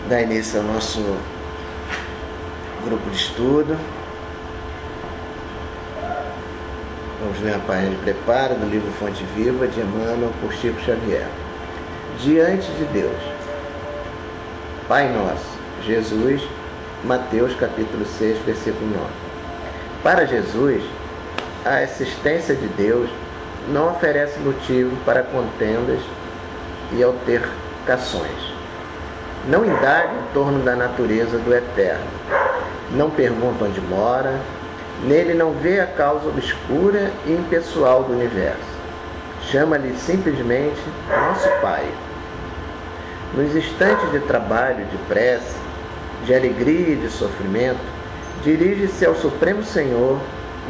dar início ao nosso grupo de estudo. Vamos ler a página de preparo do livro Fonte Viva de Emmanuel por Chico Xavier. Diante de Deus. Pai nosso, Jesus, Mateus capítulo 6, versículo 9. Para Jesus, a existência de Deus não oferece motivo para contendas e altercações. Não indaga em torno da natureza do eterno. Não pergunta onde mora. Nele não vê a causa obscura e impessoal do universo. Chama-lhe simplesmente nosso Pai. Nos instantes de trabalho, de prece, de alegria e de sofrimento, dirige-se ao Supremo Senhor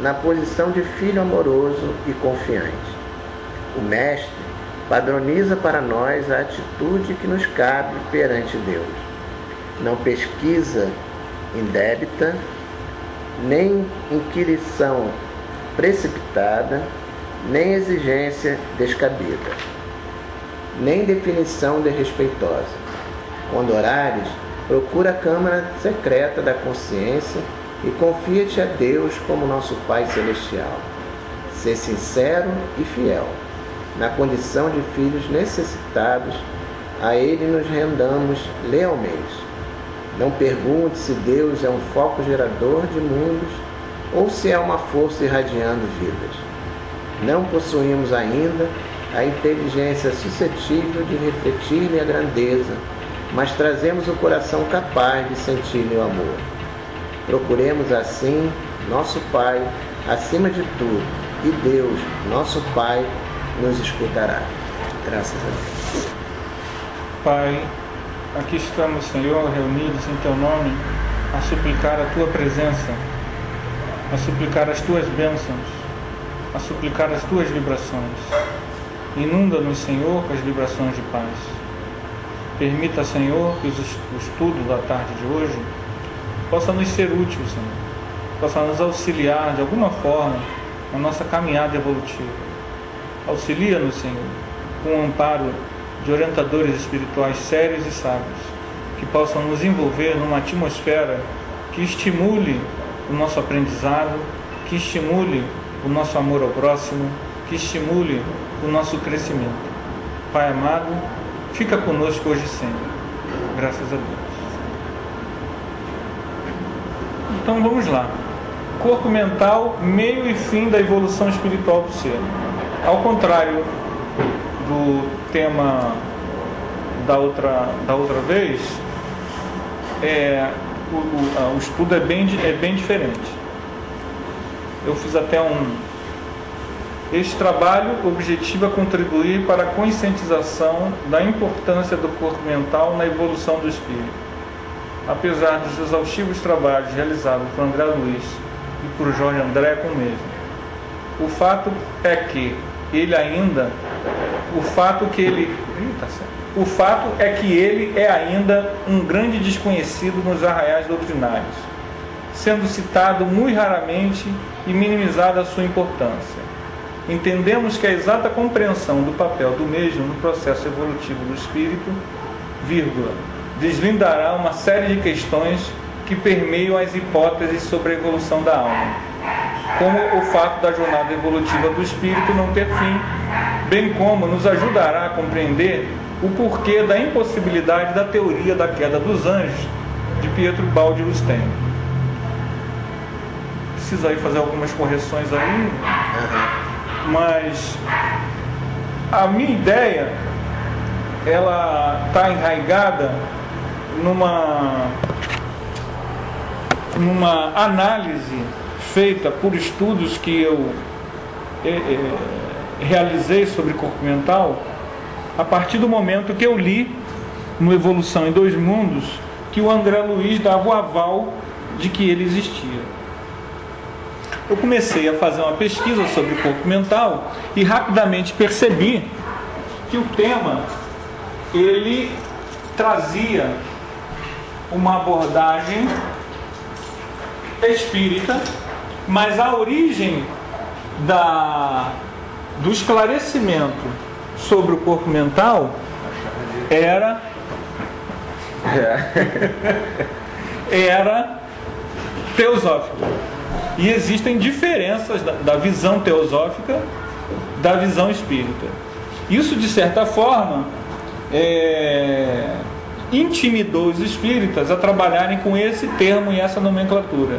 na posição de filho amoroso e confiante. O Mestre padroniza para nós a atitude que nos cabe perante Deus. Não pesquisa indébita, nem inquirição precipitada, nem exigência descabida, nem definição desrespeitosa. Quando orares, procura a câmara secreta da consciência e confia-te a Deus como nosso Pai Celestial. Ser sincero e fiel. Na condição de filhos necessitados, a Ele nos rendamos lealmente. Não pergunte se Deus é um foco gerador de mundos ou se é uma força irradiando vidas. Não possuímos ainda a inteligência suscetível de refletir-lhe a grandeza, mas trazemos o coração capaz de sentir-lhe o amor. Procuremos assim nosso Pai acima de tudo, e Deus, nosso Pai, nos escutará. Graças a Deus. Pai, aqui estamos, Senhor, reunidos em Teu nome, a suplicar a Tua presença, a suplicar as Tuas bênçãos, a suplicar as Tuas vibrações. Inunda-nos, Senhor, com as vibrações de paz. Permita, Senhor, que o estudo da tarde de hoje possa nos ser útil, Senhor, possa nos auxiliar de alguma forma na nossa caminhada evolutiva. Auxilia-nos, Senhor, com o amparo de orientadores espirituais sérios e sábios, que possam nos envolver numa atmosfera que estimule o nosso aprendizado, que estimule o nosso amor ao próximo, que estimule o nosso crescimento. Pai amado, fica conosco hoje e sempre. Graças a Deus. Então vamos lá. Corpo mental, meio e fim da evolução espiritual do ser. Ao contrário do tema da outra vez, o estudo é bem diferente. Eu fiz até Este trabalho objetiva contribuir para a conscientização da importância do corpo mental na evolução do espírito. Apesar dos exaustivos trabalhos realizados por André Luiz e por Jorge André com o mesmo, o fato é que ele é ainda um grande desconhecido nos arraiais doutrinários, sendo citado muito raramente e minimizada a sua importância. Entendemos que a exata compreensão do papel do mesmo no processo evolutivo do espírito, desvendará uma série de questões que permeiam as hipóteses sobre a evolução da alma, como o fato da jornada evolutiva do espírito não ter fim, bem como nos ajudará a compreender o porquê da impossibilidade da teoria da queda dos anjos de Pietro Baldi Rustem. Preciso aí fazer algumas correções aí, mas a minha ideia, ela está enraizada numa análise feita por estudos que eu realizei sobre corpo mental, a partir do momento que eu li no Evolução em Dois Mundos que o André Luiz dava o aval de que ele existia. Eu comecei a fazer uma pesquisa sobre corpo mental e rapidamente percebi que o tema, ele trazia uma abordagem espírita, mas a origem do esclarecimento sobre o corpo mental era era teosófica. E existem diferenças da visão teosófica da visão espírita. Isso, de certa forma, intimidou os espíritas a trabalharem com esse termo e essa nomenclatura.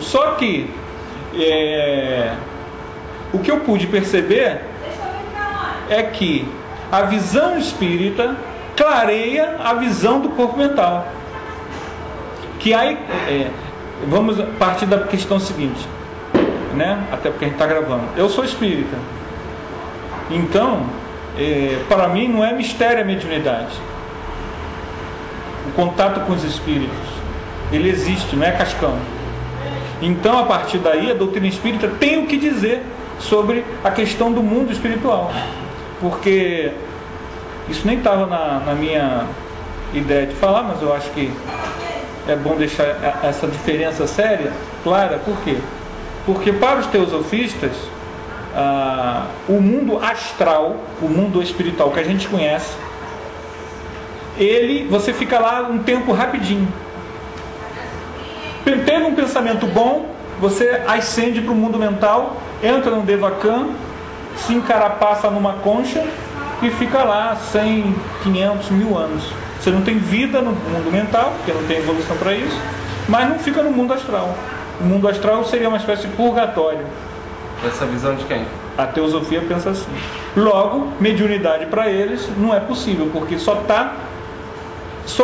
Só que o que eu pude perceber é que a visão espírita clareia a visão do corpo mental. Que aí, vamos partir da questão seguinte, né? Até porque a gente está gravando. Eu sou espírita, então, para mim não é mistério a mediunidade. O contato com os espíritos, ele existe, não é cascão. Então, a partir daí, a doutrina espírita tem o que dizer sobre a questão do mundo espiritual, porque isso nem estava na minha ideia de falar, mas eu acho que é bom deixar essa diferença séria, clara. Por quê? Porque para os teosofistas, o mundo astral, o mundo espiritual que a gente conhece, você fica lá um tempo rapidinho. Teve um pensamento bom, você ascende para o mundo mental, entra no Devakan, se encarapaça numa concha e fica lá 100, 500, 1000 anos. Você não tem vida no mundo mental, porque não tem evolução para isso, mas não fica no mundo astral. O mundo astral seria uma espécie de purgatório. Essa visão de quem? A teosofia pensa assim. Logo, mediunidade para eles não é possível, porque só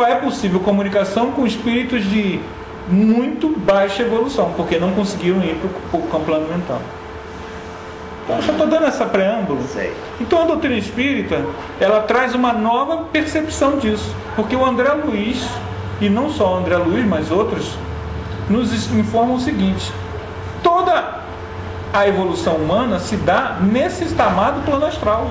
é possível comunicação com espíritos de muito baixa evolução, porque não conseguiram ir para o plano mental. Então, eu só estou dando essa preâmbulo. Então, a doutrina espírita, ela traz uma nova percepção disso, porque o André Luiz, e não só o André Luiz, mas outros, nos informam o seguinte: toda a evolução humana se dá nesse chamado plano astral.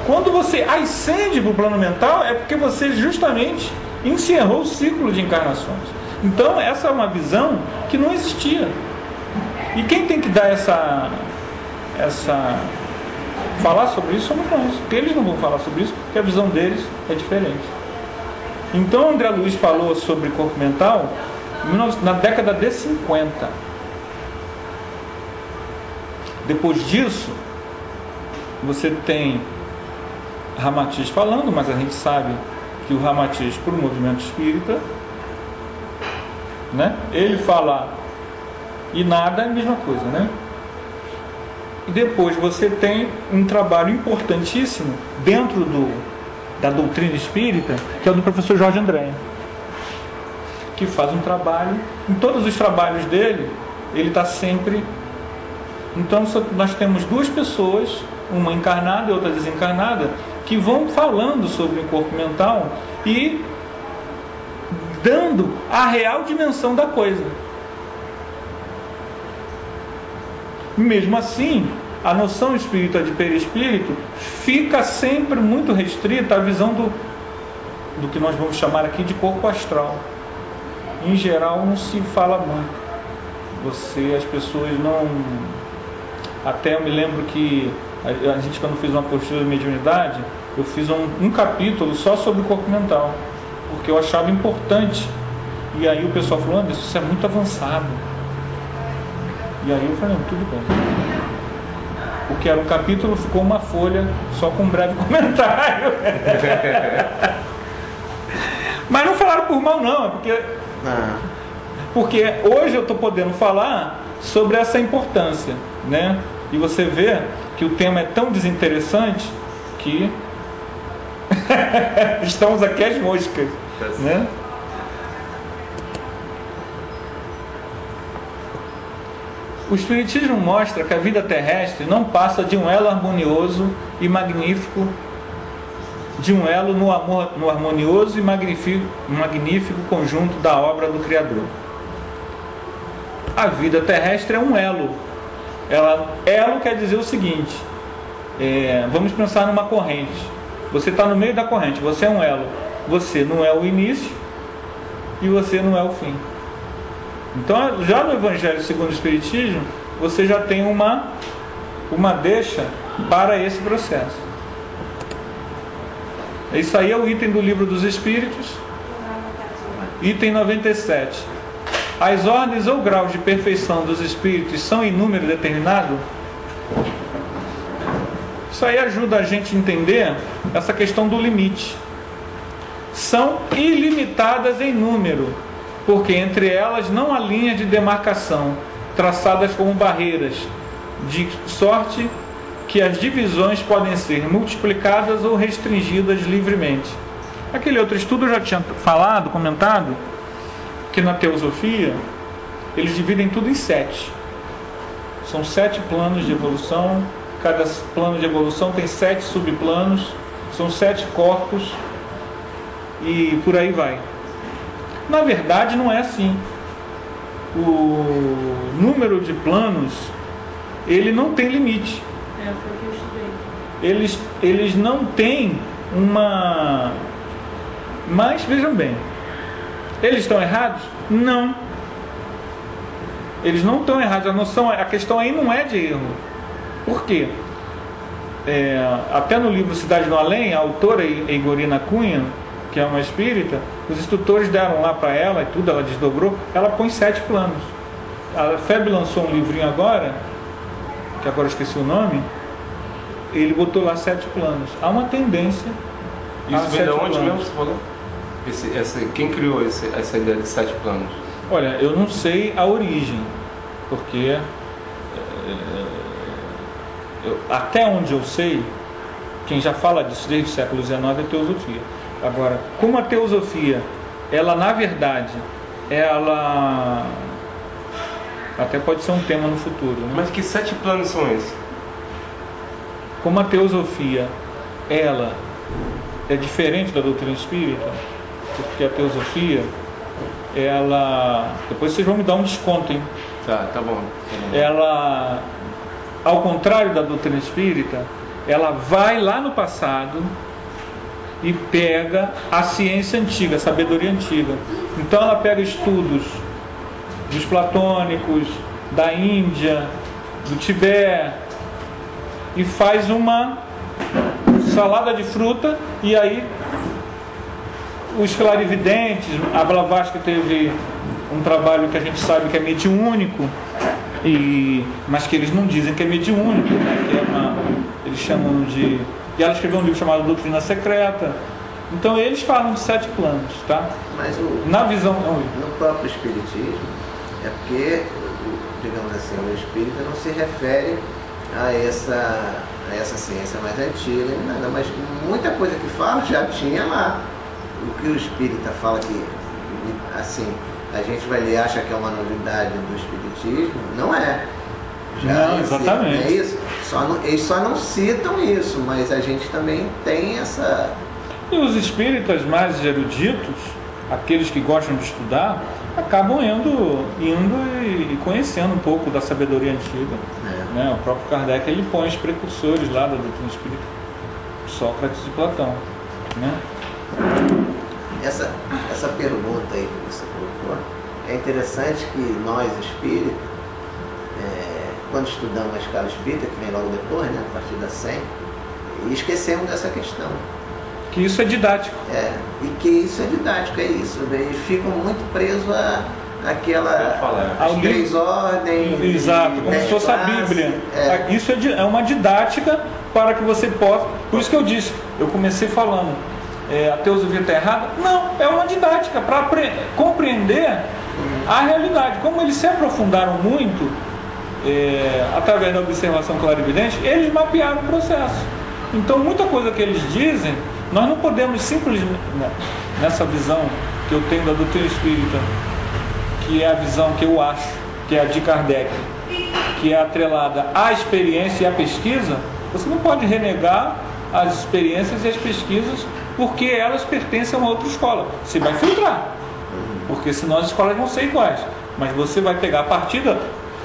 Quando você ascende para o plano mental, é porque você justamente encerrou o ciclo de encarnações. Então, essa é uma visão que não existia. E quem tem que dar falar sobre isso somos nós, porque eles não vão falar sobre isso, porque a visão deles é diferente. Então, André Luiz falou sobre corpo mental na década de 50. Depois disso, você tem Ramatiz falando, mas a gente sabe que o Ramatiz, por movimento espírita, né? Ele fala e nada é a mesma coisa, né? E depois você tem um trabalho importantíssimo dentro da doutrina espírita, que é o do professor Jorge André, que faz um trabalho, em todos os trabalhos dele, ele está sempre... Então nós temos duas pessoas, uma encarnada e outra desencarnada, que vão falando sobre o corpo mental e dando a real dimensão da coisa. Mesmo assim, a noção espírita de perispírito fica sempre muito restrita à visão do que nós vamos chamar aqui de corpo astral. Em geral, não se fala muito. As pessoas não... Até eu me lembro que a gente, quando fez uma apostila de mediunidade, eu fiz um capítulo só sobre o corpo mental, porque eu achava importante. E aí o pessoal falou: Anderson, isso é muito avançado. E aí eu falei: tudo bem. O que era um capítulo ficou uma folha só com um breve comentário. Mas não falaram por mal, não, é porque hoje eu estou podendo falar sobre essa importância, né? E você vê que o tema é tão desinteressante que estamos aqui às moscas, né? O Espiritismo mostra que a vida terrestre não passa de um elo harmonioso e magnífico, de um elo no harmonioso e magnífico conjunto da obra do Criador. A vida terrestre é um elo. Elo quer dizer o seguinte: vamos pensar numa corrente. Você está no meio da corrente, você é um elo. Você não é o início e você não é o fim. Então, já no Evangelho segundo o Espiritismo, você já tem uma deixa para esse processo. Isso aí é o item do Livro dos Espíritos, item 97. As ordens ou graus de perfeição dos espíritos são em número determinado? Isso aí ajuda a gente a entender essa questão do limite. São ilimitadas em número, porque entre elas não há linhas de demarcação, traçadas como barreiras, de sorte que as divisões podem ser multiplicadas ou restringidas livremente. Aquele outro estudo eu já tinha falado, comentado, que na teosofia eles dividem tudo em 7. São 7 planos de evolução, cada plano de evolução tem 7 subplanos, são 7 corpos e por aí vai. Na verdade não é assim. O número de planos, ele não tem limite. Foi o que eu estudei. Eles não têm uma... Mas vejam bem, eles estão errados? Não. Eles não estão errados. A questão aí não é de erro. Por quê? Até no livro Cidade no Além, a autora Igorina Cunha, que é uma espírita, os instrutores deram lá para ela e tudo, ela desdobrou, ela põe 7 planos. A FEB lançou um livrinho agora, que agora eu esqueci o nome, ele botou lá 7 planos. Há uma tendência. Isso vem de onde mesmo, você falou? Quem criou essa ideia de 7 planos? Olha, eu não sei a origem, porque até onde eu sei, quem já fala disso desde o século XIX é a teosofia. Agora, como a teosofia, ela na verdade, ela até pode ser um tema no futuro, né? Mas que 7 planos são esses? Como a teosofia, ela é diferente da doutrina espírita, porque a teosofia, ela... Depois vocês vão me dar um desconto, hein? Tá bom. Ela, ao contrário da doutrina espírita, ela vai lá no passado e pega a ciência antiga, a sabedoria antiga. Então ela pega estudos dos platônicos, da Índia, do Tibete, e faz uma salada de fruta, e aí os clarividentes, a Blavatsky teve um trabalho que a gente sabe que é mediúnico, mas que eles não dizem que é mediúnico, né? Que eles chamam de... E ela escreveu um livro chamado Doutrina Secreta. Então eles falam de 7 planos, tá? Mas na visão... No próprio espiritismo, é porque, digamos assim, o espírita não se refere a essa ciência mais antiga, nada, mas muita coisa que fala já tinha lá. O que o espírita fala que, assim, a gente vai ler e acha que é uma novidade do espiritismo, não é. Não, exatamente. É isso. Eles só não citam isso, mas a gente também tem essa... E os espíritas mais eruditos, aqueles que gostam de estudar, acabam indo e conhecendo um pouco da sabedoria antiga. Né? O próprio Kardec, ele põe os precursores lá da doutrina espírita, Sócrates e Platão, né? Essa pergunta aí que você colocou, é interessante que nós espíritas, quando estudamos a escala espírita, que vem logo depois, né, a partir da 100, e esquecemos dessa questão. Que isso é didático. E que isso é didático, é isso. Eles ficam muito presos às 3 ordens. Exato, como se fosse a Bíblia. Isso é uma didática para que você possa... Por isso que eu disse, eu comecei falando, a teosofia está errada? Não, é uma didática para compreender a realidade. Como eles se aprofundaram muito, através da observação clarividente, eles mapearam o processo. Então muita coisa que eles dizem, nós não podemos simplesmente, nessa visão que eu tenho da doutrina espírita, que é a visão que eu acho, que é a de Kardec, que é atrelada à experiência e à pesquisa, você não pode renegar as experiências e as pesquisas, porque elas pertencem a uma outra escola. Você vai filtrar, porque senão as escolas vão ser iguais, mas você vai pegar a partida.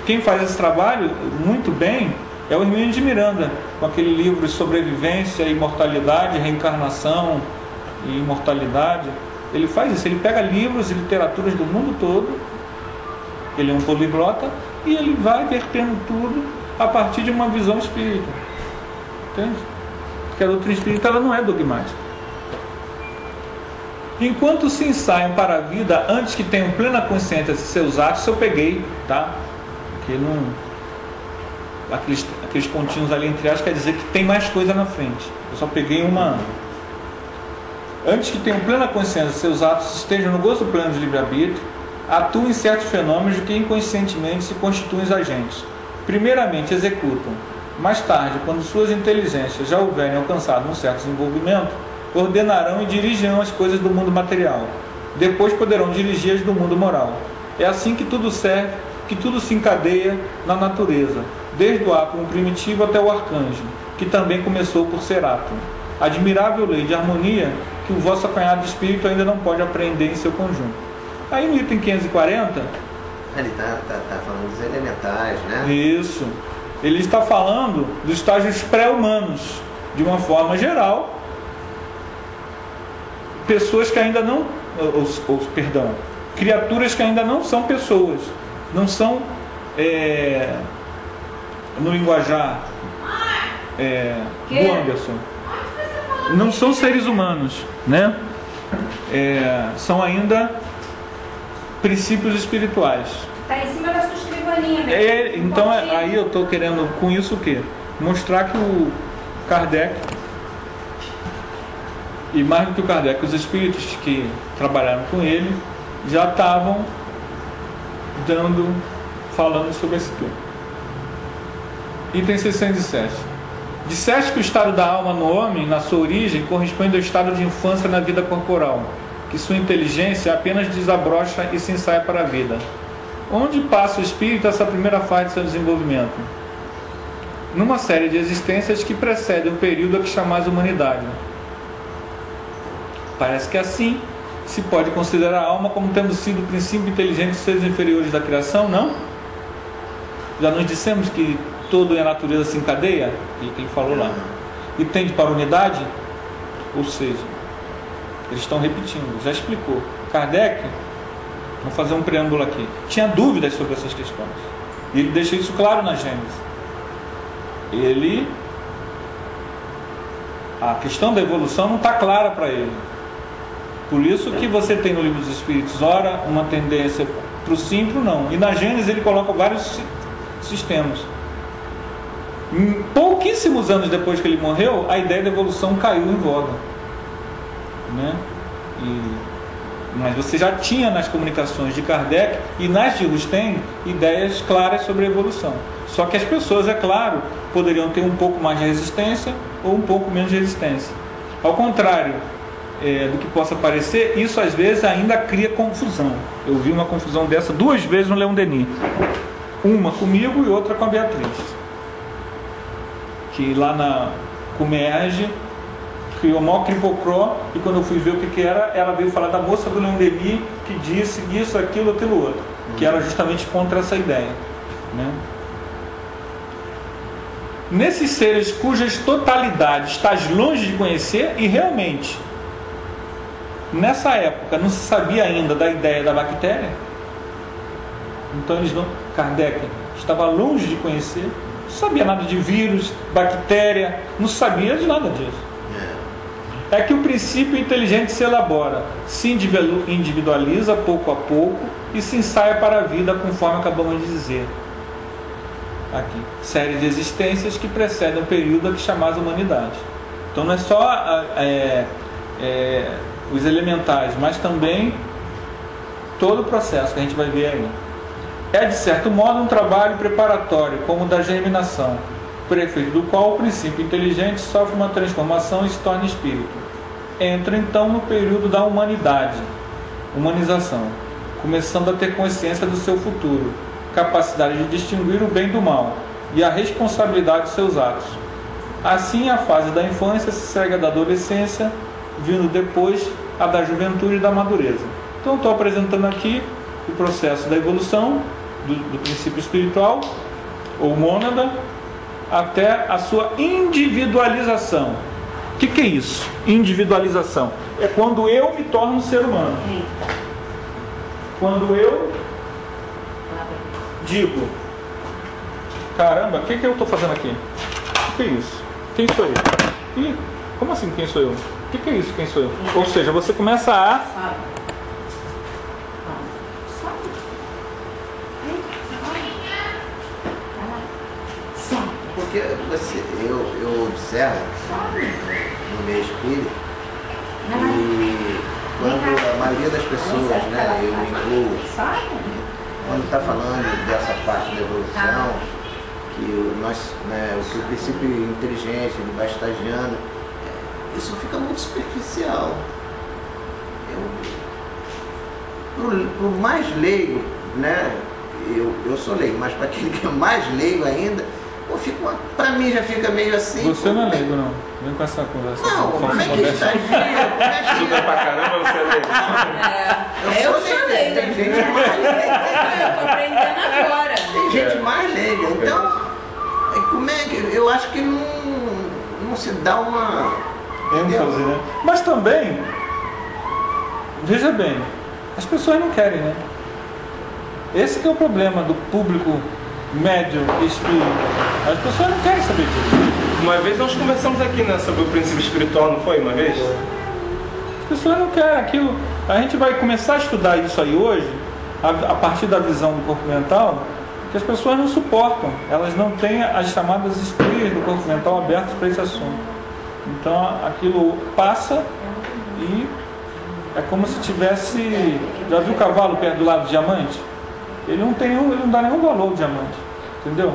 Quem faz esse trabalho muito bem é o Hermínio de Miranda, com aquele livro Sobrevivência, Imortalidade, Reencarnação e Imortalidade. Ele faz isso, ele pega livros e literaturas do mundo todo, ele é um poliglota, e ele vai vertendo tudo a partir de uma visão espírita. Entende? Porque a doutrina espírita, ela não é dogmática. Enquanto se ensaiam para a vida, antes que tenham plena consciência de seus atos, eu peguei, tá? Porque não... Aqueles pontinhos ali entre aspas quer dizer que tem mais coisa na frente. Eu só peguei uma... Antes que tenham plena consciência de seus atos, estejam no gozo pleno de livre-arbítrio, atuam em certos fenômenos de que inconscientemente se constituem os agentes. Primeiramente executam. Mais tarde, quando suas inteligências já houverem alcançado um certo desenvolvimento, ordenarão e dirigirão as coisas do mundo material. Depois poderão dirigi-as do mundo moral. É assim que tudo serve, que tudo se encadeia na natureza, desde o átomo primitivo até o arcanjo, que também começou por ser átomo. Admirável lei de harmonia que o vosso apanhado de espírito ainda não pode apreender em seu conjunto. Aí no item 540... Ele está falando dos elementais, né? Isso. Ele está falando dos estágios pré-humanos, de uma forma geral. Pessoas que ainda não... perdão, criaturas que ainda não são pessoas. Não são, no linguajar do Anderson, não são seres humanos, né? São ainda princípios espirituais. Está em cima da sua escrivaninha, né? Então aí eu estou querendo com isso o quê? Mostrar que o Kardec, e mais do que o Kardec, os espíritos que trabalharam com ele já estavam falando sobre esse tema. Item 607. Disseste que o estado da alma no homem, na sua origem, corresponde ao estado de infância na vida corporal, que sua inteligência apenas desabrocha e se ensaia para a vida. Onde passa o espírito essa primeira fase de seu desenvolvimento? Numa série de existências que precedem o período a que chamais humanidade. Parece que assim se pode considerar a alma como tendo sido o princípio inteligente dos seres inferiores da criação, não? Já nos dissemos que todo em a natureza se encadeia, que ele falou lá, e tende para a unidade, ou seja, eles estão repetindo, já explicou. Kardec, vamos fazer um preâmbulo aqui, tinha dúvidas sobre essas questões, e ele deixa isso claro na Gênesis. A questão da evolução não está clara para ele. Por isso que você tem no Livro dos Espíritos, ora, uma tendência para o sim e para o não. E na Gênesis ele coloca vários sistemas. Pouquíssimos anos depois que ele morreu, a ideia da evolução caiu em voga, né? Mas você já tinha nas comunicações de Kardec e nas de Rustem ideias claras sobre a evolução. Só que as pessoas, é claro, poderiam ter um pouco mais de resistência ou um pouco menos de resistência. Ao contrário do que possa parecer, isso às vezes ainda cria confusão. Eu vi uma confusão dessa 2 vezes no Leon Denis. Uma comigo e outra com a Beatriz. Que lá na Comerge criou o maior cripocró, e quando eu fui ver o que era, ela veio falar da moça do Leon Denis que disse isso, aquilo, aquilo outro, que era justamente contra essa ideia, né? Nesses seres cujas totalidades estás longe de conhecer, e realmente nessa época não se sabia ainda da ideia da bactéria, então Kardec estava longe de conhecer, não sabia nada de vírus, bactéria, não sabia de nada disso. É que o princípio inteligente se elabora, se individualiza pouco a pouco e se ensaia para a vida, conforme acabamos de dizer aqui. Série de existências que precedem o período a que chamais humanidade. Então não é só os elementais, mas também todo o processo que a gente vai ver aí. É de certo modo um trabalho preparatório, como o da germinação, por efeito do qual o princípio inteligente sofre uma transformação e se torna espírito. Entra então no período da humanização, começando a ter consciência do seu futuro, capacidade de distinguir o bem do mal e a responsabilidade dos seus atos. Assim, a fase da infância se segue a da adolescência, vindo depois a da juventude e da madureza. Então estou apresentando aqui o processo da evolução do princípio espiritual, ou mônada, até a sua individualização. O que é isso? Individualização. É quando eu me torno um ser humano. Quando eu digo, caramba, o que eu estou fazendo aqui? O que é isso? Quem sou eu? Ih, como assim quem sou eu? O que é isso? Quem sou eu? Ou seja, você começa a... Porque eu observo no meu espírito e quando a maioria das pessoas, né, eu me incluo, quando está falando dessa parte da evolução, que o princípio inteligente ele vai estagiando, isso fica muito superficial. Pro mais leigo, né, eu sou leigo, mas para aquele que é mais leigo ainda, pra mim já fica meio assim. Você não é leigo, não. Vem com essa conversa. Não, como é que estagia? Estuda pra caramba, você é leigo. Eu sou leigo. Tem gente mais leiga. Eu tô aprendendo agora. Tem gente mais leiga. Então, como é que... Eu acho que não se dá uma... ênfase, né? Mas também, veja bem, as pessoas não querem, né? Esse que é o problema do público médio espírita. As pessoas não querem saber disso. Uma vez nós conversamos aqui, né, sobre o princípio espiritual, não foi? Uma vez? As pessoas não querem aquilo. A gente vai começar a estudar isso aí hoje, a partir da visão do corpo mental, que as pessoas não suportam. Elas não têm as chamadas estrias do corpo mental abertas para esse assunto. Então aquilo passa e é como se tivesse... Já viu o cavalo perto do lado do diamante? Ele não dá nenhum valor ao diamante, entendeu?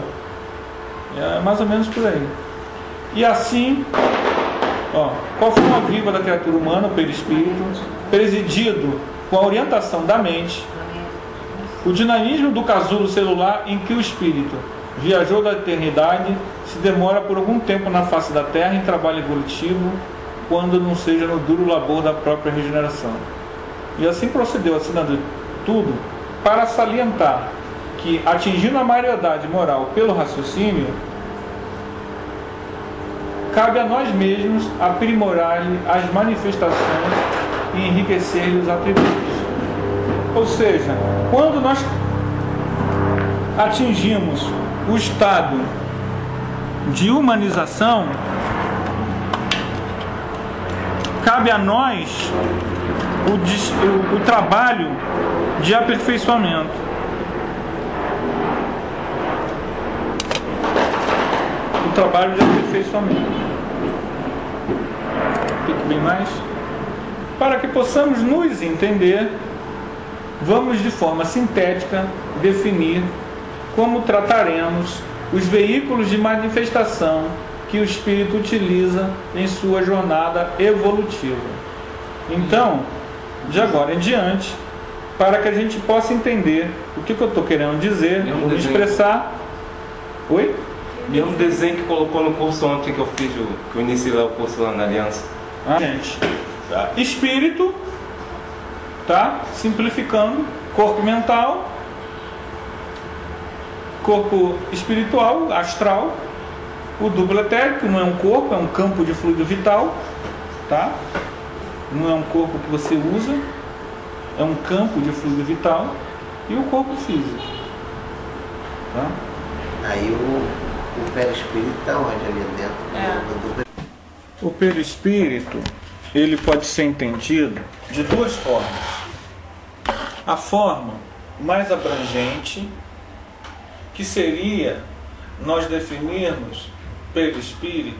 É mais ou menos por aí. E assim, qual foi a viva da criatura humana, o perispírito, presidido com a orientação da mente, o dinamismo do casulo celular em que o espírito viajou da eternidade, se demora por algum tempo na face da terra em trabalho evolutivo, quando não seja no duro labor da própria regeneração. E assim procedeu, assinando tudo, para salientar que, atingindo a maioridade moral pelo raciocínio, cabe a nós mesmos aprimorar-lhe as manifestações e enriquecer-lhe os atributos. Ou seja, quando nós atingimos o estado de humanização, cabe a nós o trabalho de aperfeiçoamento. O trabalho de aperfeiçoamento. Fique bem mais. Para que possamos nos entender, vamos de forma sintética definir como trataremos os veículos de manifestação que o espírito utiliza em sua jornada evolutiva. Então, de agora em diante, para que a gente possa entender o que eu estou querendo dizer, ou expressar. Oi? E um desenho que colocou no curso ontem que eu fiz, que eu iniciei lá o curso lá na Aliança. Gente, espírito, tá? Simplificando, corpo mental, corpo espiritual, astral, o duplo etérico, não é um corpo, é um campo de fluido vital, tá? Não é um corpo que você usa, é um campo de fluido vital, e o corpo físico, tá? Aí o perispírito está onde ali dentro? O perispírito, ele pode ser entendido de duas formas. A forma mais abrangente, que seria nós definirmos perispírito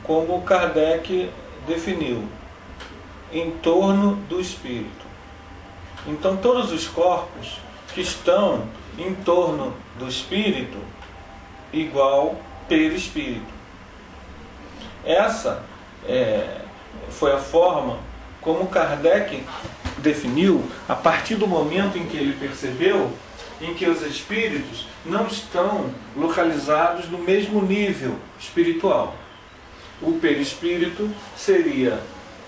como Kardec definiu, em torno do espírito. Então todos os corpos que estão em torno do espírito igual perispírito. Essa foi a forma como Kardec definiu a partir do momento em que ele percebeu em que os espíritos não estão localizados no mesmo nível espiritual. O perispírito seria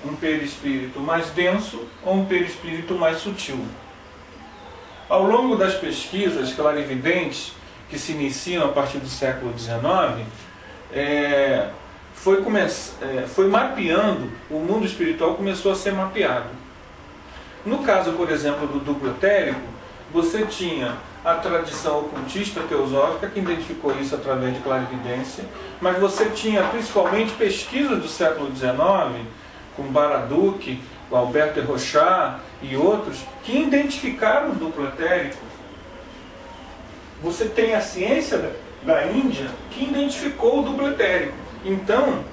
um perispírito mais denso ou um perispírito mais sutil. Ao longo das pesquisas clarividentes que se iniciam a partir do século XIX, foi mapeando, o mundo espiritual começou a ser mapeado. No caso, por exemplo, do duplo etérico, você tinha a tradição ocultista teosófica, que identificou isso através de clarividência, mas você tinha principalmente pesquisas do século XIX, com Baraduc, o Alberto Rochard e outros, que identificaram o duplo etérico. Você tem a ciência da Índia que identificou o duplo etérico. Então,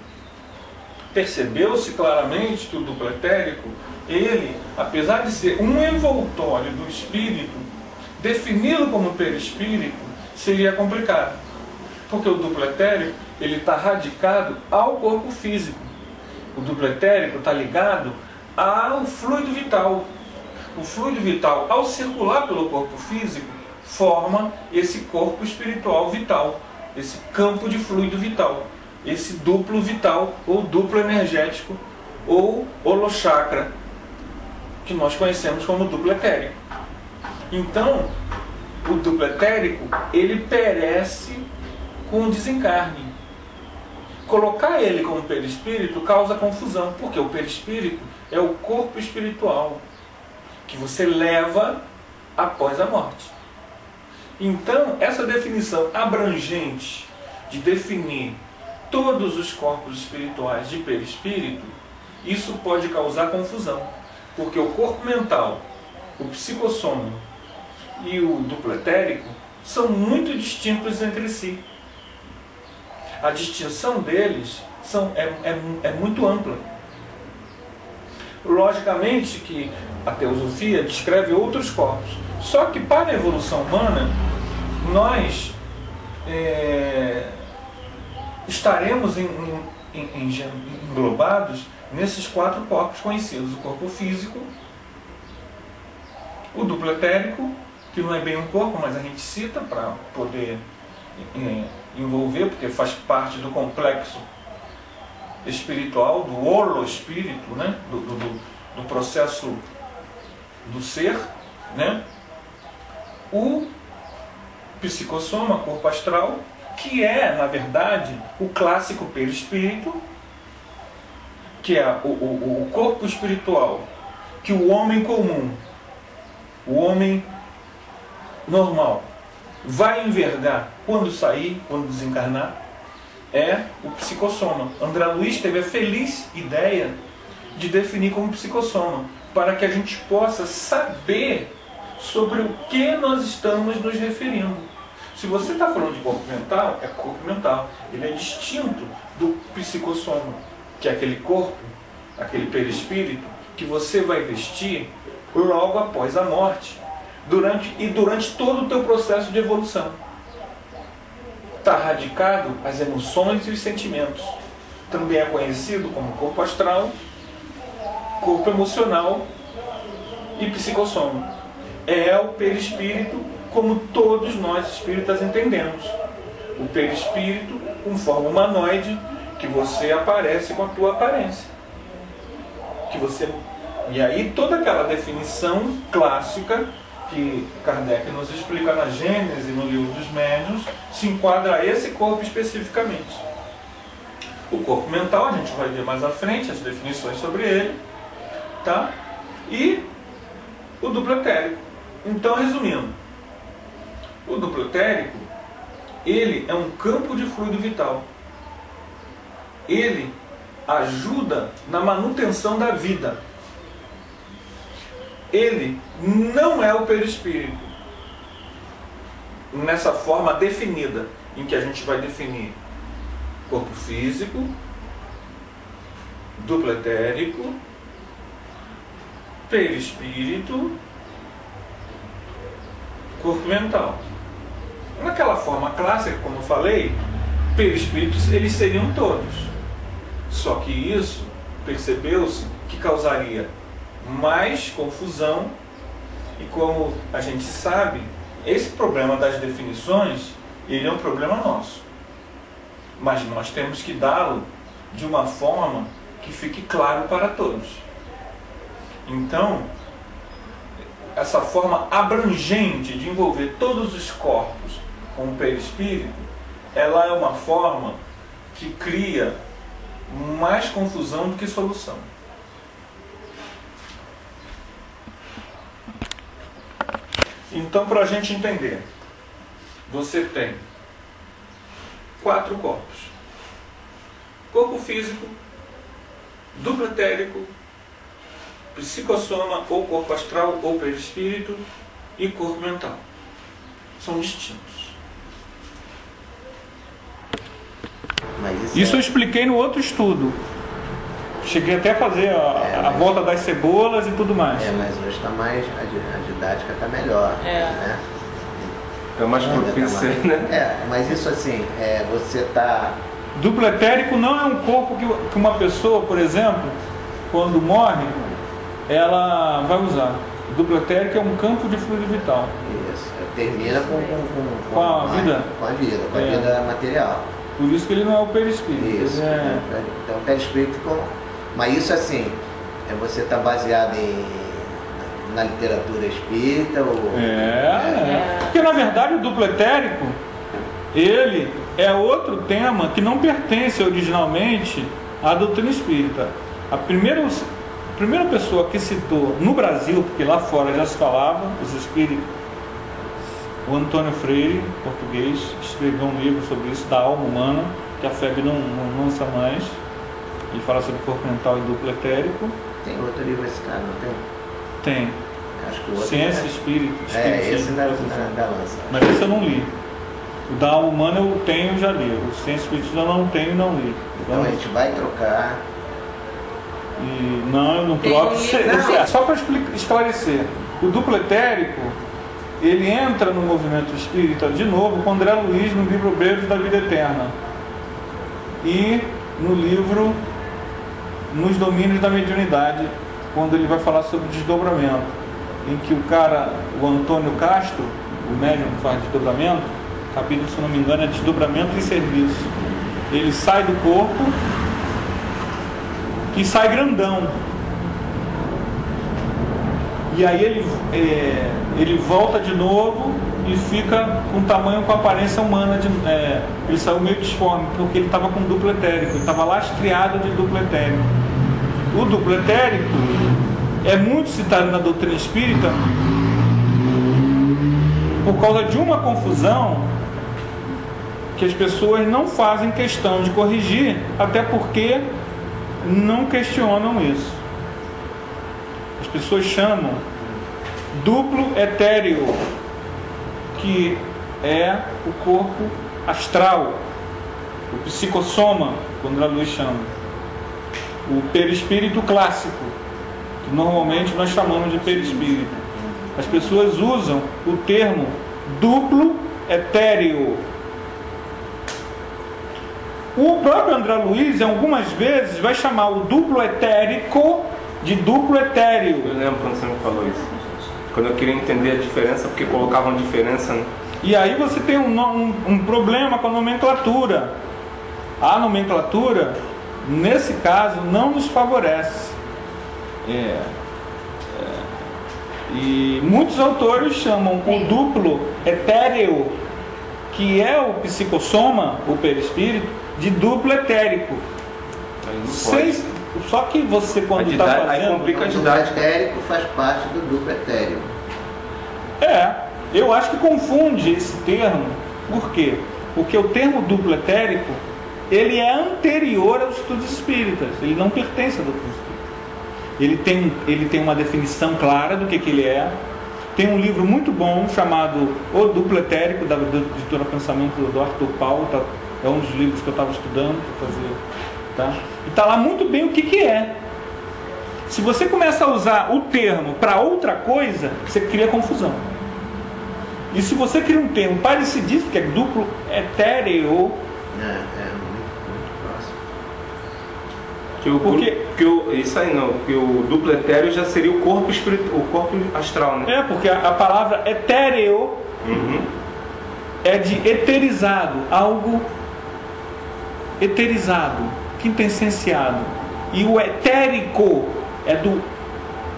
percebeu-se claramente que o duplo etérico, ele, apesar de ser um envoltório do espírito, defini-lo como perispírito seria complicado. Porque o duplo etérico, ele está radicado ao corpo físico. O duplo etérico está ligado ao fluido vital. O fluido vital, ao circular pelo corpo físico, forma esse corpo espiritual vital, esse campo de fluido vital, esse duplo vital, ou duplo energético, ou holochakra, que nós conhecemos como duplo etérico. Então, o duplo etérico, ele perece com o desencarne. Colocar ele como perispírito causa confusão, porque o perispírito é o corpo espiritual que você leva após a morte. Então, essa definição abrangente de definir todos os corpos espirituais de perispírito, isso pode causar confusão, porque o corpo mental, o psicossoma e o duplo etérico são muito distintos entre si. A distinção deles é muito ampla. Logicamente que a teosofia descreve outros corpos, só que para a evolução humana nós estaremos englobados nesses 4 corpos conhecidos: o corpo físico, o duplo etérico, que não é bem um corpo, mas a gente cita para poder envolver, porque faz parte do complexo espiritual, do holoespírito, né? do processo do ser, né? O psicossoma, corpo astral, que é, na verdade, o clássico perispírito, que é o corpo espiritual que o homem comum, o homem normal, vai envergar quando sair, quando desencarnar, é o psicossoma. André Luiz teve a feliz ideia de definir como psicossoma, para que a gente possa saber sobre o que nós estamos nos referindo. Se você está falando de corpo mental, é corpo mental. Ele é distinto do psicossoma, que é aquele corpo, aquele perispírito, que você vai vestir logo após a morte, durante todo o teu processo de evolução. Está radicado as emoções e os sentimentos. Também é conhecido como corpo astral, corpo emocional e psicossoma. É o perispírito como todos nós espíritas entendemos. O perispírito com forma humanoide, que você aparece com a tua aparência. E aí toda aquela definição clássica que Kardec nos explica na Gênese, no Livro dos Médiuns, se enquadra a esse corpo especificamente. O corpo mental, a gente vai ver mais à frente as definições sobre ele, tá? E o duplo etérico. Então, resumindo, o duplo etérico, ele é um campo de fluido vital. Ele ajuda na manutenção da vida. Ele não é o perispírito nessa forma definida, em que a gente vai definir corpo físico, duplo etérico, perispírito, corpo mental. Naquela forma clássica, como eu falei, perispíritos eles seriam todos. Só que isso percebeu-se que causaria mais confusão, e como a gente sabe, esse problema das definições, ele é um problema nosso. Mas nós temos que dá-lo de uma forma que fique claro para todos. Então, essa forma abrangente de envolver todos os corpos com o perispírito, ela é uma forma que cria mais confusão do que solução. Então, para a gente entender, você tem 4 corpos: corpo físico, duplo etérico, psicossoma ou corpo astral ou perispírito e corpo mental. São distintos. Mas isso eu expliquei no outro estudo. Cheguei até a fazer a volta das cebolas e tudo mais. Mas hoje está mais, a didática está melhor. Né? É mais propício, né? Mas isso assim, você está... Duplo etérico não é um corpo que uma pessoa, por exemplo, quando morre, ela vai usar. O duplo etérico é um campo de fluido vital. Isso, termina com a vida. Com a vida material. Por isso que ele não é o perispírito. Isso, então o perispírito... Mas isso assim, você está baseado na literatura espírita? Porque na verdade o duplo etérico, ele é outro tema que não pertence originalmente à doutrina espírita. A primeira pessoa que citou no Brasil, porque lá fora já se falava, os espíritos, o Antônio Freire, português, escreveu um livro sobre isso, da alma humana, que a FEB não lança mais. Ele fala sobre corpo mental e duplo etérico. Tem outro livro esse cara, não tem? Tem. Acho que o outro Ciência Espírita. Esse da lança. Mas esse eu não li. O da alma humana eu tenho e já li. O Ciência Espírita eu não tenho e não li. Então a gente vai trocar. E não, eu não troco. Só para esclarecer, o duplo etérico, ele entra no movimento espírita de novo com André Luiz no livro Obreiros da Vida Eterna. E no livro Nos Domínios da Mediunidade, quando ele vai falar sobre desdobramento, em que o Antônio Castro, o médium que faz desdobramento, capítulo, se não me engano, é desdobramento e serviço. Ele sai do corpo e sai grandão. E aí ele volta de novo e fica com tamanho, com aparência humana. Ele saiu meio disforme, porque ele estava com duplo etérico, ele estava lastreado de duplo etérico. O duplo etérico é muito citado na doutrina espírita por causa de uma confusão que as pessoas não fazem questão de corrigir, até porque não questionam isso. As pessoas chamam duplo etéreo, que é o corpo astral, o psicossoma, quando a luz chama, o perispírito clássico, que normalmente nós chamamos de perispírito. As pessoas usam o termo duplo etéreo. O próprio André Luiz, algumas vezes, vai chamar o duplo etérico de duplo etéreo. Eu lembro quando você me falou isso. Quando eu queria entender a diferença, porque colocavam diferença, né? E aí você tem um problema com a nomenclatura. A nomenclatura, nesse caso, não nos favorece. E muitos autores chamam o duplo etéreo, que é o psicossoma, o perispírito, de duplo etérico. Só que você, quando está fazendo... Aí complica a o duplo etérico faz parte do duplo etéreo. Eu acho que confunde esse termo. Por quê? Porque o termo duplo etérico, ele é anterior aos estudos espíritas. Ele não pertence à doutrina espírita. Ele tem uma definição clara do que ele é. Tem um livro muito bom chamado O Duplo Etérico, da editora Pensamento do Arthur Paulo. É um dos livros que eu estava estudando para fazer. Tá? E está lá muito bem o que é. Se você começa a usar o termo para outra coisa, você cria confusão. E se você cria um termo parecidíssimo, que é duplo etéreo, isso aí não, porque o duplo etéreo já seria o corpo espiritual, o corpo astral, né? Porque a palavra etéreo é de eterizado, algo eterizado, quintessenciado. E o etérico é do,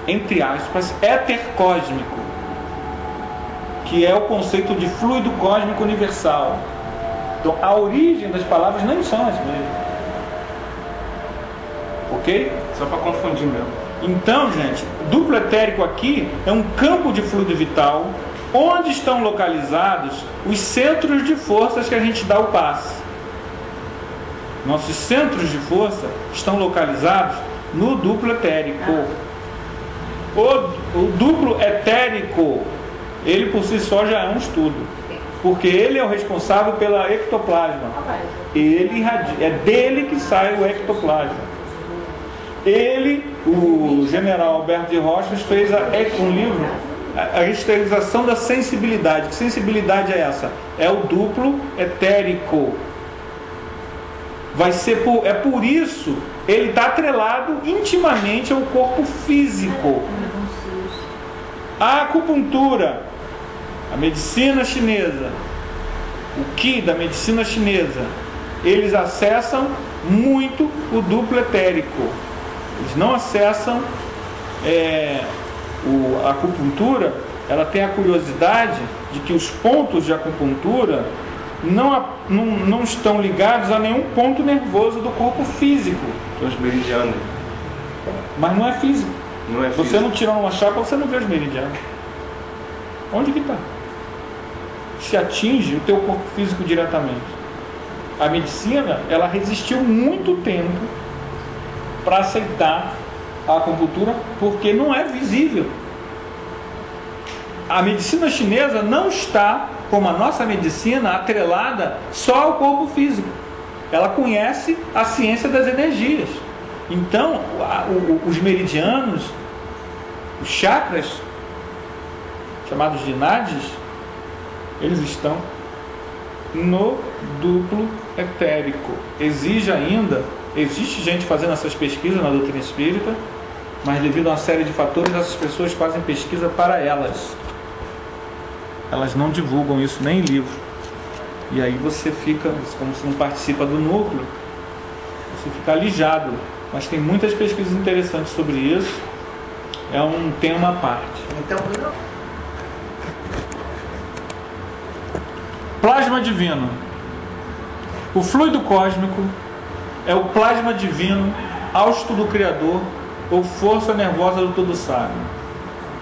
entre aspas, éter cósmico, que é o conceito de fluido cósmico universal. Então a origem das palavras não são as mesmas. Ok? Só para confundir mesmo. Então, gente, duplo etérico aqui é um campo de fluido vital onde estão localizados os centros de forças que a gente dá o passe. Nossos centros de força estão localizados no duplo etérico. O duplo etérico, ele por si só já é um estudo, porque ele é o responsável pela ectoplasma. Ele é dele que sai o ectoplasma. Ele, o general Alberto de Rochas, fez um livro, a esterilização da sensibilidade. Que sensibilidade é essa? É o duplo etérico. É por isso ele está atrelado intimamente ao corpo físico. A acupuntura, a medicina chinesa, o Qi da medicina chinesa, eles acessam muito o duplo etérico. Eles não acessam a acupuntura. Ela tem a curiosidade de que os pontos de acupuntura não estão ligados a nenhum ponto nervoso do corpo físico. Os meridianos. Mas não é físico. Não é físico. Você não tira uma chapa, você não vê os meridianos. Onde que está? Se atinge o teu corpo físico diretamente. A medicina, ela resistiu muito tempo para aceitar a acupuntura, porque não é visível. A medicina chinesa não está, como a nossa medicina, atrelada só ao corpo físico. Ela conhece a ciência das energias. Então, os meridianos, os chakras, chamados de nadis, eles estão no duplo etérico. Existe gente fazendo essas pesquisas na doutrina espírita, mas devido a uma série de fatores, essas pessoas fazem pesquisa para elas. Elas não divulgam isso nem em livro. E aí você fica, como você não participa do núcleo, você fica alijado. Mas tem muitas pesquisas interessantes sobre isso. É um tema à parte. Então, plasma divino. O fluido cósmico é o plasma divino, hausto do Criador, ou força nervosa do Todo Sábio.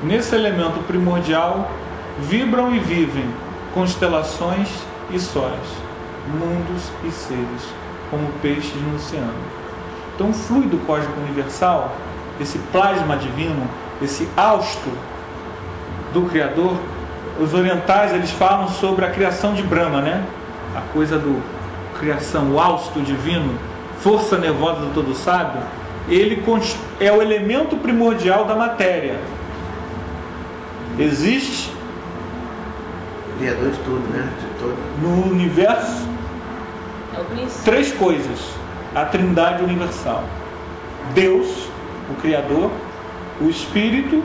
Nesse elemento primordial vibram e vivem constelações e sóis, mundos e seres, como peixes no oceano. Então o fluido cósmico universal, esse plasma divino, esse hausto do Criador, os orientais eles falam sobre a criação de Brahma, né? A coisa do criação, o hausto divino, força nervosa do Todo Sábio, ele é o elemento primordial da matéria. Existe criador de tudo, né? De todo. No universo três coisas: a Trindade universal, Deus, o Criador, o Espírito,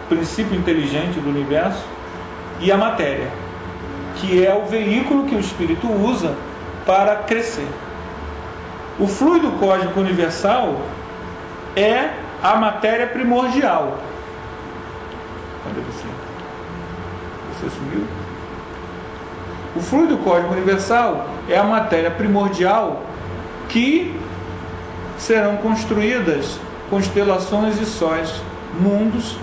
princípio inteligente do universo, e a matéria, que é o veículo que o Espírito usa para crescer. O fluido cósmico universal é a matéria primordial. Cadê você? Você sumiu? O fluido cósmico universal é a matéria primordial que serão construídas constelações e sóis, mundos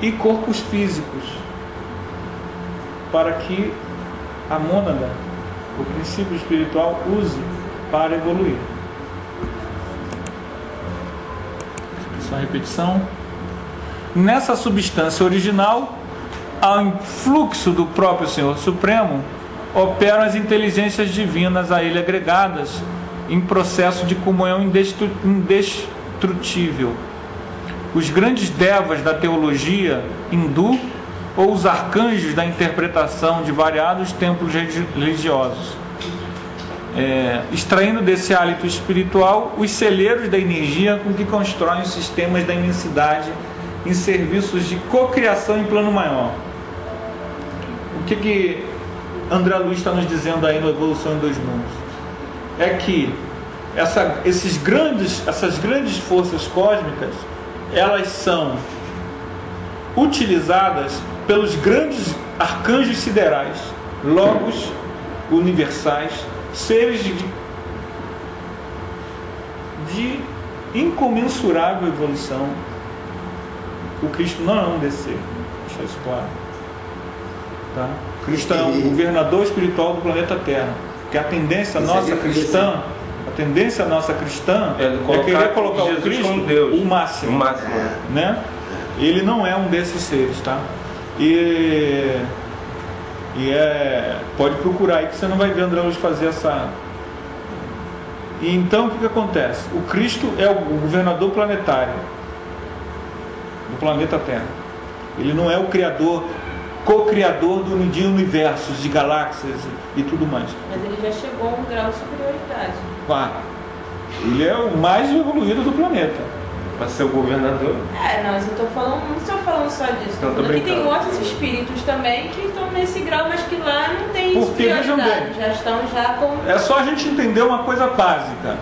e corpos físicos, para que a mônada, o princípio espiritual, use para evoluir. Só repetição. Nessa substância original, ao influxo do próprio Senhor Supremo, operam as inteligências divinas a ele agregadas em processo de comunhão indestrutível. Os grandes devas da teologia hindu ou os arcanjos da interpretação de variados templos religiosos, extraindo desse hálito espiritual os celeiros da energia com que constroem os sistemas da imensidade em serviços de cocriação em plano maior. O que André Luiz está nos dizendo aí no Evolução em Dois Mundos? É que essas grandes forças cósmicas, elas são utilizadas pelos grandes arcanjos siderais, logos universais, seres de incomensurável evolução. O Cristo não é um desses seres, deixa isso claro. Tá? Cristo é um governador espiritual do planeta Terra, que a tendência nossa cristã, a tendência nossa cristã é querer colocar o Cristo como Deus, o máximo, né? Ele não é um desses seres, tá? Pode procurar aí que você não vai ver André Luiz fazer essa. E então o que acontece? O Cristo é o governador planetário do planeta Terra. Ele não é o criador, co-criador de universos, de galáxias e tudo mais. Mas ele já chegou a um grau de superioridade. Claro. Ele é o mais evoluído do planeta. Para ser o governador? Não, mas eu tô falando, não estou falando só disso. Estou falando que tem outros espíritos também que estão nesse grau, mas que lá não tem superioridade. Já estão com... É só a gente entender uma coisa básica.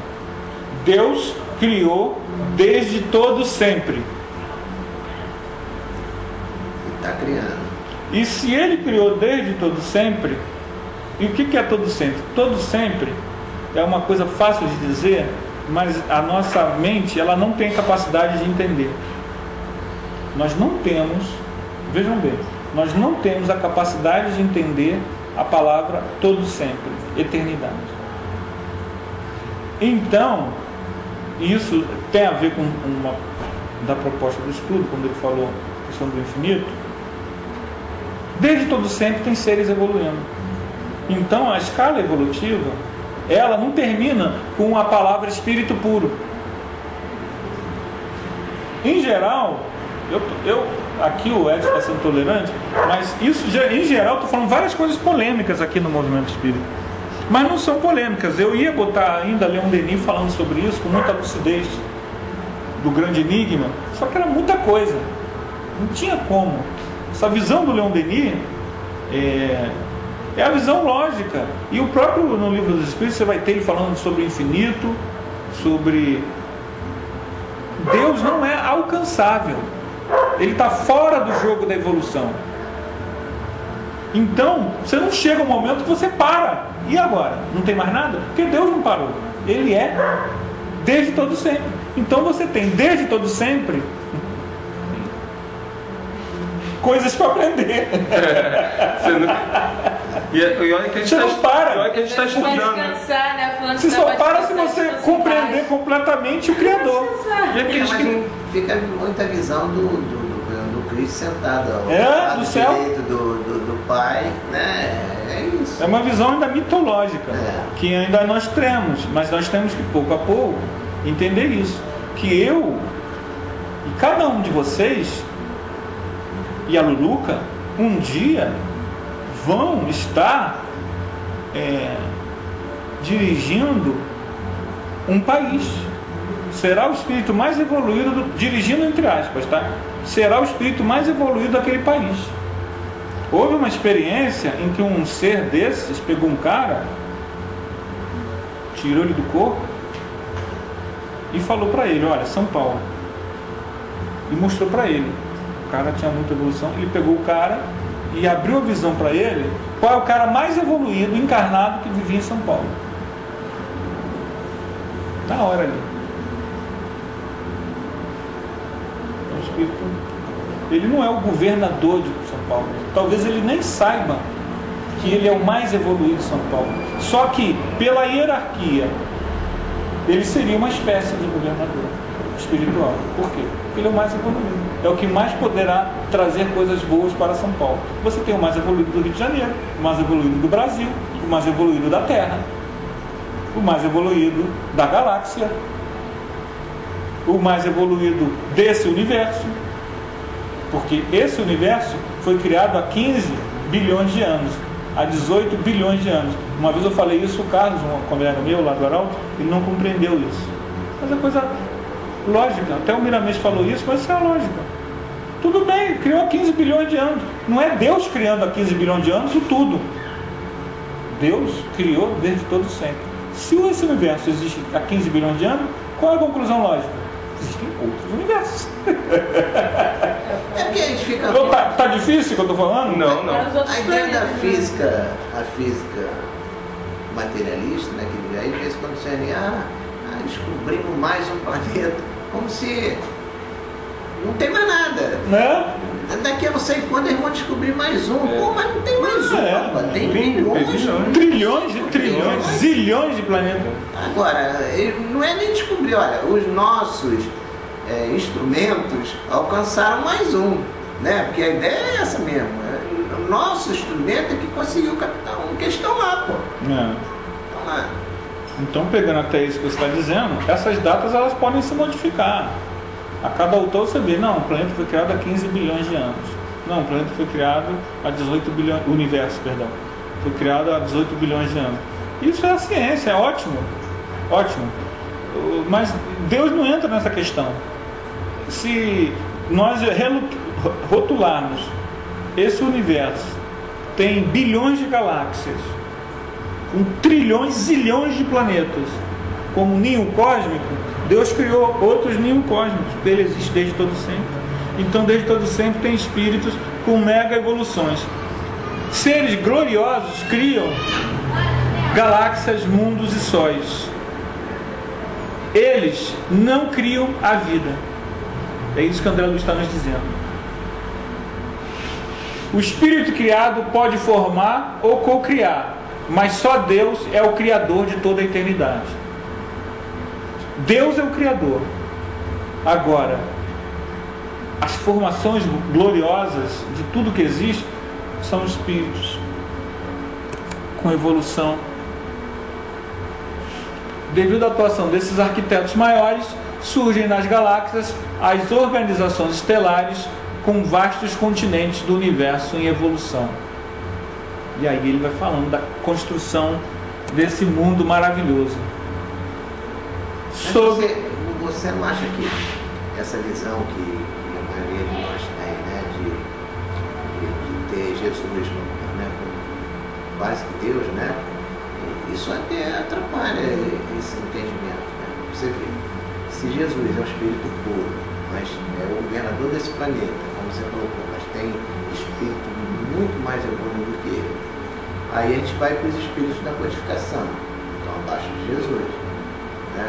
Deus criou desde todo sempre. Está criando. E se Ele criou desde todo sempre, e o que é todo sempre? Todo sempre é uma coisa fácil de dizer, mas a nossa mente, ela não tem capacidade de entender. Nós não temos, vejam bem, nós não temos a capacidade de entender a palavra todo sempre, eternidade. Então, isso tem a ver com uma da proposta do estudo, quando ele falou a questão do infinito. Desde todo sempre tem seres evoluindo. Então a escala evolutiva, ela não termina com a palavra espírito puro. Em geral, aqui o Edson está sendo tolerante, mas isso, em geral, estou falando várias coisas polêmicas aqui no movimento espírita. Mas não são polêmicas. Eu ia botar ainda Leon Denis falando sobre isso com muita lucidez, do grande enigma, só que era muita coisa. Não tinha como. Essa visão do Leon Denis é a visão lógica. E o próprio, no Livro dos Espíritos, você vai ter ele falando sobre o infinito, sobre... Deus não é alcançável. Ele está fora do jogo da evolução. Então, você não chega um momento que você para. E agora? Não tem mais nada? Porque Deus não parou. Ele é desde todo sempre. Então você tem desde todo sempre coisas para aprender. E olha que a gente você não para. Olha que a gente está estudando. Descansar, né? Você só para se você compreender completamente o Criador. E aqui fica muita visão do Cristo sentado ao lado do céu, direito do Pai, né? É isso. É uma visão ainda mitológica, que ainda nós temos, mas nós temos que pouco a pouco entender isso, que eu e cada um de vocês e a Luluca um dia vão estar dirigindo um país. Será o espírito mais evoluído, dirigindo entre aspas, tá? Será o espírito mais evoluído daquele país. Houve uma experiência em que um ser desses pegou um cara, tirou ele do corpo e falou para ele: olha, São Paulo. E mostrou para ele. O cara tinha muita evolução. Ele pegou o cara e abriu a visão para ele qual é o cara mais evoluído, encarnado, que vivia em São Paulo. Na hora ali. O espírito, ele não é o governador de São Paulo. Talvez ele nem saiba que ele é o mais evoluído de São Paulo. Só que, pela hierarquia, ele seria uma espécie de governador espiritual. Por quê? Porque ele é o mais evoluído. É o que mais poderá trazer coisas boas para São Paulo. Você tem o mais evoluído do Rio de Janeiro, o mais evoluído do Brasil, o mais evoluído da Terra, o mais evoluído da galáxia, o mais evoluído desse universo. Porque esse universo foi criado há 15 bilhões de anos, há 18 bilhões de anos. Uma vez eu falei isso, o Carlos, um colega meu lá do Arauto, ele não compreendeu isso. Mas é coisa lógica. Até o Miramês falou isso, mas isso é lógica. Tudo bem, criou há 15 bilhões de anos. Não é Deus criando há 15 bilhões de anos o tudo. Deus criou desde todo sempre. Se esse universo existe há 15 bilhões de anos, qual é a conclusão lógica? Existem outros universos. É porque a gente fica... Tá difícil o que eu estou falando? Não. A ideia da física, a física materialista, né, que aí vez quando você descobrimos mais um planeta, como se não tem mais nada. Né? daqui a não sei quando eles vão descobrir mais um. Pô, mas não tem mais um, tem bilhões. Trilhões de trilhões, zilhões de planetas. Agora, não é nem descobrir, olha, os nossos instrumentos alcançaram mais um, né? Porque a ideia é essa mesmo. O nosso instrumento é que conseguiu captar um, que estão lá, pô. Estão lá. Então, pegando até isso que você está dizendo, essas datas elas podem se modificar. A cada autor você vê, não, o planeta foi criado há 15 bilhões de anos. Não, o planeta foi criado há 18 bilhões, o universo, perdão, foi criado há 18 bilhões de anos. Isso é a ciência, é ótimo, ótimo. Mas Deus não entra nessa questão. Se nós rotularmos esse universo, tem bilhões de galáxias, com trilhões, zilhões de planetas, como ninho cósmico, Deus criou outros ninhos cósmicos, ele existe desde todo sempre. Então, desde todo sempre tem espíritos com mega evoluções. Seres gloriosos criam galáxias, mundos e sóis. Eles não criam a vida. É isso que André Luiz está nos dizendo. O espírito criado pode formar ou co-criar, mas só Deus é o criador de toda a eternidade. Deus é o criador. Agora, as formações gloriosas de tudo que existe são espíritos com evolução. Devido à atuação desses arquitetos maiores, surgem nas galáxias as organizações estelares com vastos continentes do universo em evolução. E aí ele vai falando da construção desse mundo maravilhoso. Você não acha que essa visão que a maioria de nós tem, né, de ter Jesus, né, como quase que Deus, né, isso até atrapalha esse entendimento, né? Você vê, se Jesus é um espírito puro, mas é o governador desse planeta, como você colocou, mas tem espírito muito mais evoluído do que ele, aí a gente vai para os espíritos da codificação, então abaixo de Jesus, né?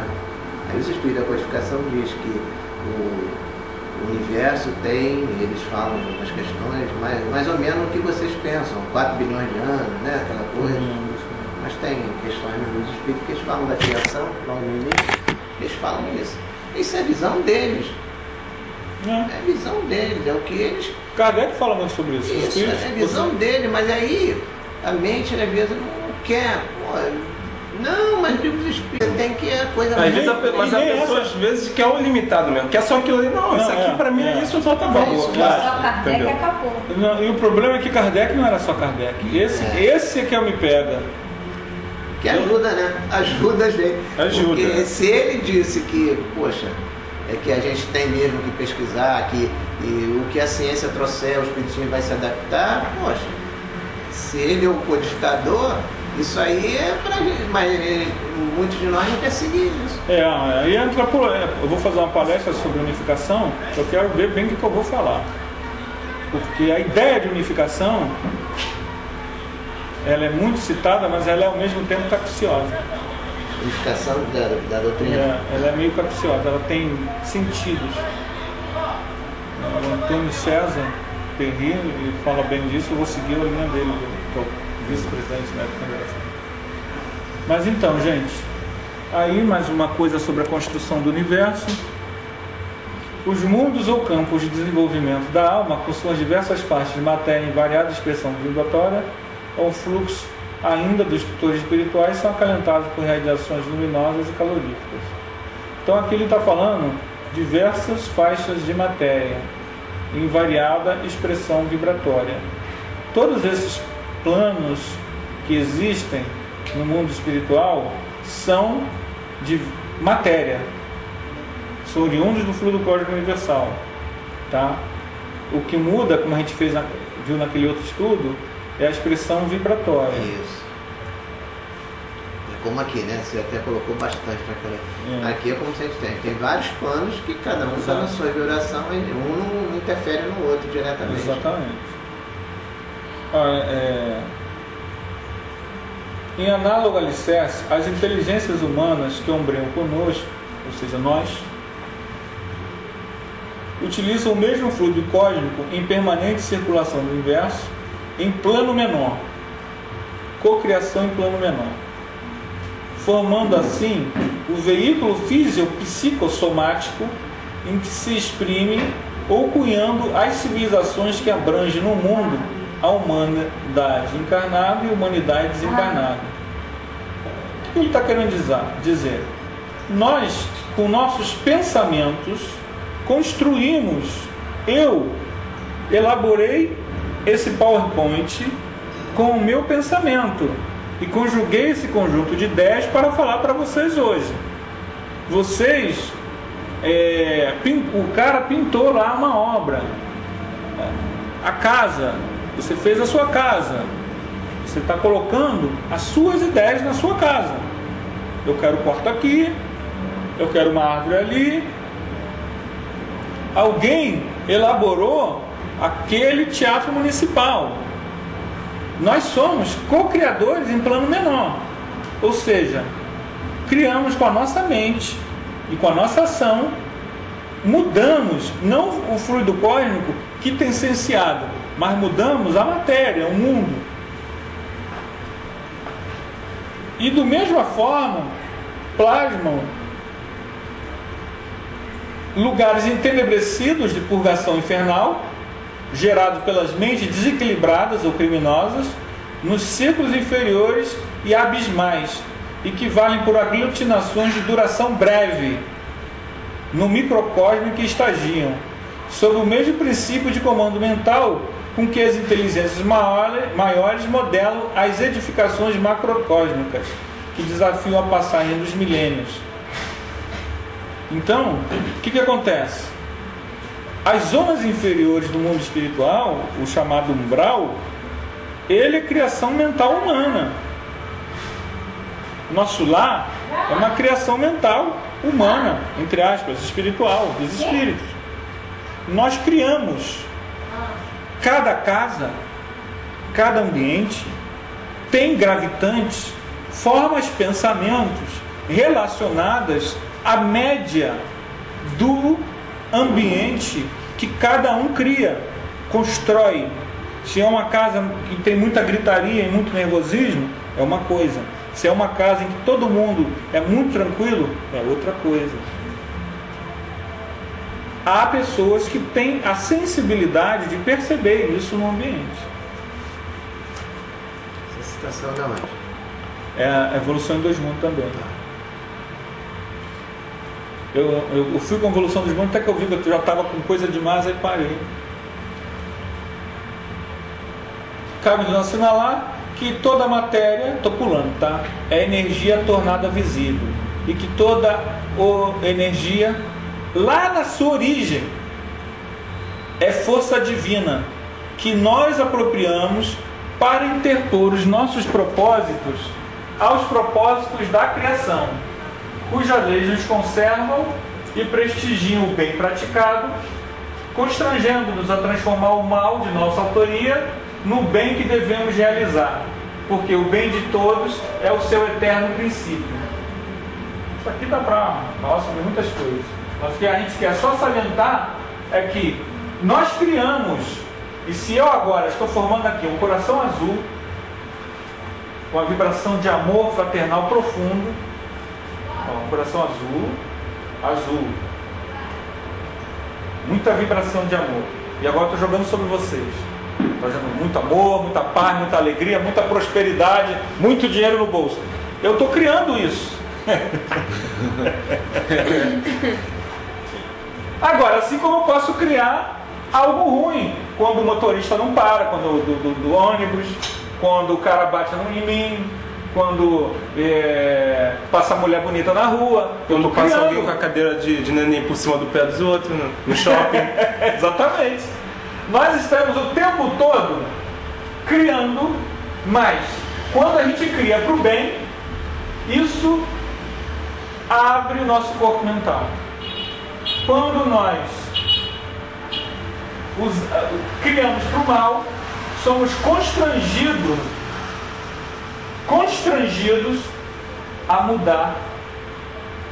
Aí os espíritos da codificação diz que o universo tem, eles falam umas questões mais ou menos o que vocês pensam, 4 bilhões de anos, né, aquela coisa. Mas tem questões nos espíritos que eles falam da criação, logo no início, eles falam isso. Isso é a visão deles. É a visão deles, é o que eles... Kardec fala muito sobre isso. Isso, é a visão deles, mas aí a mente às vezes não quer... Não, mas os espíritos tem que a coisa mais... Mas a pessoa às vezes quer o limitado mesmo, quer só aquilo ali. Não, isso aqui pra mim é isso, só tá bom. Só Kardec acabou. Não, e o problema é que Kardec não era só Kardec. Esse é que eu me pega. Que ajuda, né? Ajuda a gente. Ajuda. Porque se ele disse que, poxa, é que a gente tem mesmo que pesquisar, que o que a ciência trouxer, o espiritismo vai se adaptar, poxa, se ele é o codificador, isso aí é pra gente, mas muitos de nós não querem seguir isso. Aí entra eu vou fazer uma palestra sobre unificação, eu quero ver bem o que eu vou falar. Porque a ideia de unificação, ela é muito citada, mas ela é ao mesmo tempo capciosa. Unificação da doutrina? Ela é meio capciosa, ela tem sentidos. O Antônio César Perry, ele fala bem disso, eu vou seguir a linha dele, que é o vice-presidente da Congresso. Mas então, gente, aí mais uma coisa sobre a construção do universo. Os mundos ou campos de desenvolvimento da alma, com suas diversas faixas de matéria em variada expressão vibratória, ou fluxo ainda dos tutores espirituais, são acalentados por radiações luminosas e caloríficas. Então aqui ele está falando diversas faixas de matéria em variada expressão vibratória. Todos esses planos que existem no mundo espiritual são de matéria, são oriundos do fluido cósmico universal, tá? O que muda, como a gente viu naquele outro estudo, é a expressão vibratória. Isso. É como aqui, né? Você até colocou bastante naquela. Aqui é como se a gente tem vários planos que cada um está na sua vibração e um não interfere no outro diretamente. Exatamente. Em análogo alicerce, as inteligências humanas que ombreiam conosco, ou seja, nós, utilizam o mesmo fluido cósmico em permanente circulação do universo em plano menor, cocriação em plano menor, formando assim o veículo físico-psicossomático em que se exprime ou cunhando as civilizações que abrangem no mundo a humanidade encarnada e a humanidade desencarnada. O que ele está querendo dizer? Nós, com nossos pensamentos, construímos, eu elaborei esse PowerPoint com o meu pensamento e conjuguei esse conjunto de ideias para falar para vocês hoje. Vocês, o cara pintou lá uma obra, a casa, você fez a sua casa, você está colocando as suas ideias na sua casa. Eu quero um quarto aqui, eu quero uma árvore ali. Alguém elaborou aquele teatro municipal. Nós somos co-criadores em plano menor, ou seja, criamos com a nossa mente e com a nossa ação, mudamos não o fluido cósmico que tem essenciado, mas mudamos a matéria, o mundo. E da mesma forma plasmam lugares entenebrecidos de purgação infernal, gerados pelas mentes desequilibradas ou criminosas, nos círculos inferiores e abismais, e que valem por aglutinações de duração breve, no microcosmo que estagiam, sob o mesmo princípio de comando mental com que as inteligências maiores modelam as edificações macrocósmicas, que desafiam a passagem dos milênios. Então, o que acontece? As zonas inferiores do mundo espiritual, o chamado umbral, ele é criação mental humana. Nosso lar é uma criação mental humana, entre aspas, espiritual, dos espíritos. Nós criamos. Cada casa, cada ambiente tem gravitantes, formas, pensamentos relacionadas à média do ambiente que cada um cria, constrói. Se é uma casa que tem muita gritaria e muito nervosismo, é uma coisa. Se é uma casa em que todo mundo é muito tranquilo, é outra coisa. Há pessoas que têm a sensibilidade de perceber isso no ambiente. Essa citação da onde? É a Evolução em Dois Mundos também. Eu fui com a Evolução dos Mundos até que eu vi que eu já estava com coisa demais, aí parei. Cabe nos assinalar que toda a matéria, estou pulando, tá? É energia tornada visível. E que toda energia, lá na sua origem, é força divina, que nós apropriamos para interpor os nossos propósitos aos propósitos da criação, cujas leis nos conservam e prestigiam o bem praticado, constrangendo-nos a transformar o mal de nossa autoria no bem que devemos realizar, porque o bem de todos é o seu eterno princípio. Isso aqui dá para falar sobre muitas coisas, mas o que a gente quer só salientar é que nós criamos, e se eu agora estou formando aqui um coração azul, com a vibração de amor fraternal profundo, um coração azul, muita vibração de amor, e agora estou jogando sobre vocês, trazendo muito amor, muita paz, muita alegria, muita prosperidade, muito dinheiro no bolso. Eu estou criando isso. Agora, assim como eu posso criar algo ruim, quando o motorista não para, quando do ônibus, quando o cara bate em mim, quando passa a mulher bonita na rua, quando passa alguém com a cadeira de neném por cima do pé dos outros no shopping. Exatamente. Nós estamos o tempo todo criando, mas quando a gente cria para o bem, isso abre o nosso corpo mental. Quando nós criamos para o mal, somos constrangidos a mudar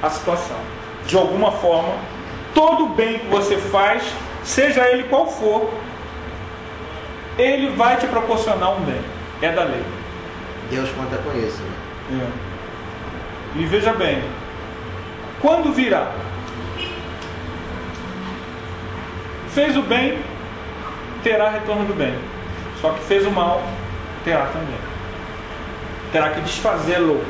a situação. De alguma forma, todo bem que você faz, seja ele qual for, ele vai te proporcionar um bem. É da lei. Deus conta com isso, né? E veja bem, quando virá, fez o bem, terá retorno do bem. Só que fez o mal, terá também. Terá que desfazê-lo.